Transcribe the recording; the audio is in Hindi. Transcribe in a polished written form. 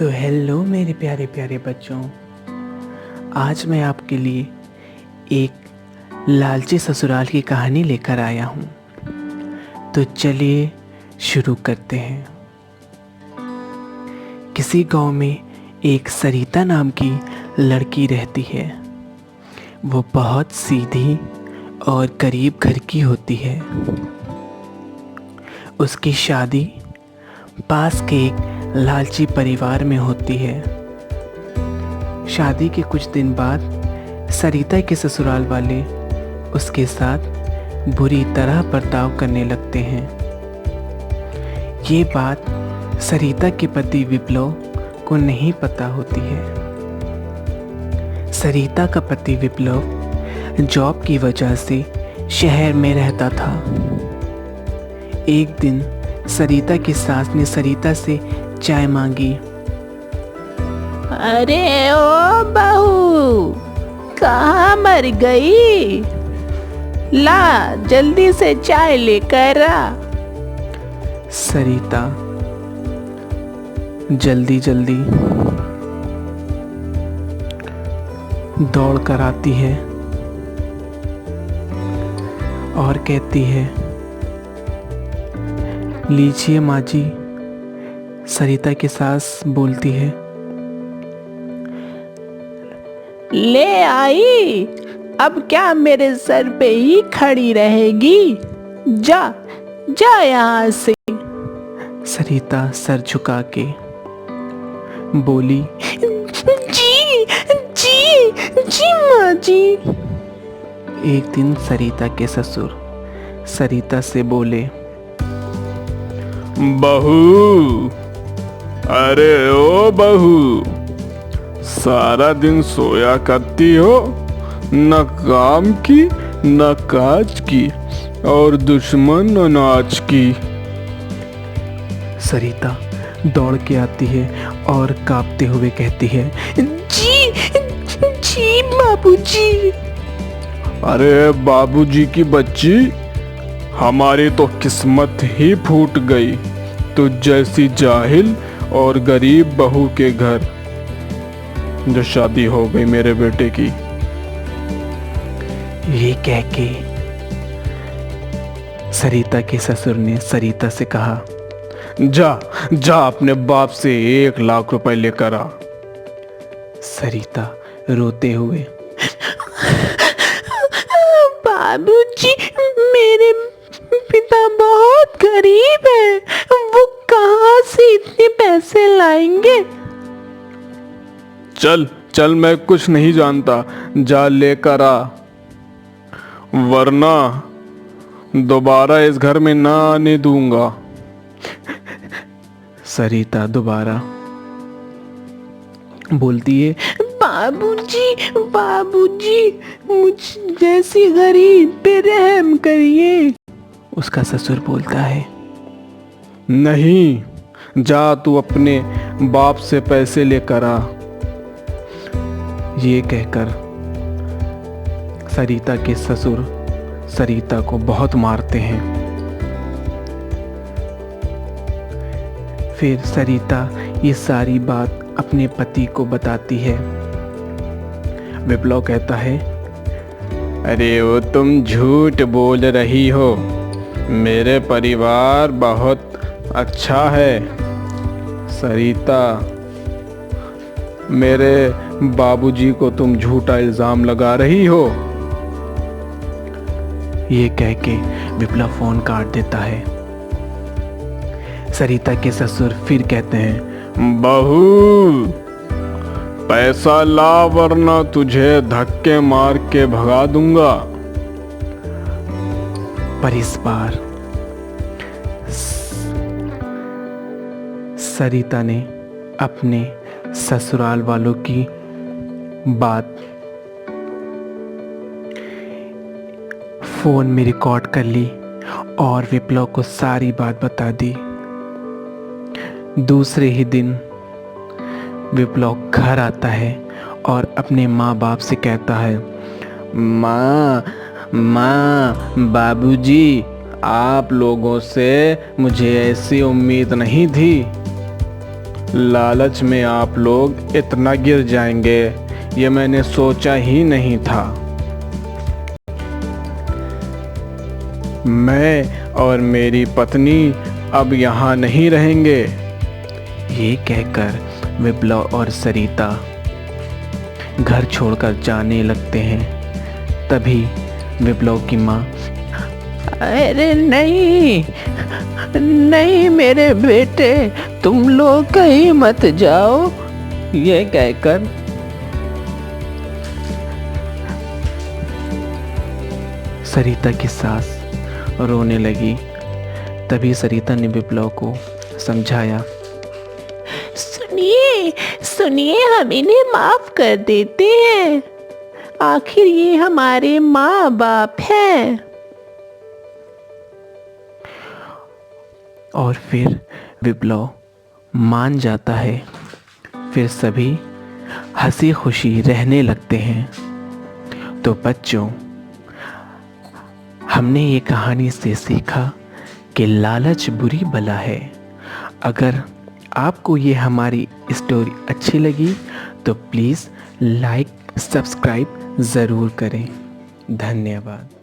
हेलो मेरे प्यारे प्यारे बच्चों। आज मैं आपके लिए एक लालची ससुराल की कहानी लेकर आया हूँ। तो चलिए शुरू करते हैं। किसी गांव में एक सरिता नाम की लड़की रहती है। वो बहुत सीधी और गरीब घर की होती है। उसकी शादी पास के एक लालची परिवार में होती है। शादी के कुछ दिन बाद सरिता के ससुराल वाले उसके साथ बुरी तरह बर्ताव करने लगते हैं। ये बात सरिता के पति विप्लव को नहीं पता होती है। सरिता का पति विप्लव जॉब की वजह से शहर में रहता था। एक दिन सरिता की सास ने सरिता से चाय मांगी। अरे ओ बहू, कहाँ मर गई? ला जल्दी से चाय लेकर आ। सरिता जल्दी जल्दी दौड़ कर आती है और कहती है, लीजिए माँ जी। सरिता की सास बोलती है, ले आई, अब क्या मेरे सर पे ही खड़ी रहेगी? जा जा यहाँ से। सरिता सर झुका के बोली, जी जी जी माँ जी। एक दिन सरिता के ससुर सरिता से बोले, बहू, अरे ओ बहू, सारा दिन सोया करती हो, न काम की न काज की, और दुश्मन अनाज की। सरिता दौड़ के आती है और कांपते हुए कहती है, जी जी बाबूजी। अरे बाबूजी की बच्ची, हमारी तो किस्मत ही फूट गई। तो जैसी जाहिल और गरीब बहू के घर जो शादी हो गई मेरे बेटे की। ये कह के सरिता के ससुर ने सरिता से कहा, जा जा अपने बाप से 1 लाख रुपए लेकर आ। सरिता रोते हुए, बाबूजी, मेरे पिता बहुत गरीब है, वो कहाँ से इतने पैसे लाएंगे? चल चल, मैं कुछ नहीं जानता, जा लेकर आ, वरना दोबारा इस घर में ना आने दूंगा। सरिता दोबारा बोलती है, बाबूजी बाबूजी, मुझ जैसी गरीब पे रहम करिए। उसका ससुर बोलता है, नहीं, जा तू अपने बाप से पैसे लेकर आ। ये कहकर सरिता के ससुर सरिता को बहुत मारते हैं। फिर सरिता ये सारी बात अपने पति को बताती है। विप्लव कहता है, अरे वो तुम झूठ बोल रही हो, मेरे परिवार बहुत अच्छा है। सरिता, मेरे बाबूजी को तुम झूठा इल्जाम लगा रही हो। ये कह के विप्लव फोन काट देता है। सरिता के ससुर फिर कहते हैं, बहू, पैसा ला वरना तुझे धक्के मार के भगा दूंगा। पर इस बार सरिता ने अपने ससुराल वालों की बात फोन में रिकॉर्ड कर ली और विप्लव को सारी बात बता दी। दूसरे ही दिन विप्लव घर आता है और अपने माँ बाप से कहता है, माँ बाबूजी, आप लोगों से मुझे ऐसी उम्मीद नहीं थी। लालच में आप लोग इतना गिर जाएंगे, ये मैंने सोचा ही नहीं था। मैं और मेरी पत्नी अब यहाँ नहीं रहेंगे। ये कहकर विप्लव और सरिता घर छोड़कर जाने लगते हैं। तभी विप्लव की माँ, अरे नहीं नहीं मेरे बेटे, तुम लोग कहीं मत जाओ, ये कहकर सरिता की सास रोने लगी। तभी सरिता ने विप्लव को समझाया, सुनिए सुनिए, हम इन्हें माफ कर देते हैं, आखिर ये हमारे माँ बाप हैं। और फिर विप्लव मान जाता है। फिर सभी हंसी खुशी रहने लगते हैं। तो बच्चों, हमने ये कहानी से सीखा कि लालच बुरी बला है। अगर आपको ये हमारी स्टोरी अच्छी लगी तो प्लीज़ लाइक सब्सक्राइब ज़रूर करें। धन्यवाद।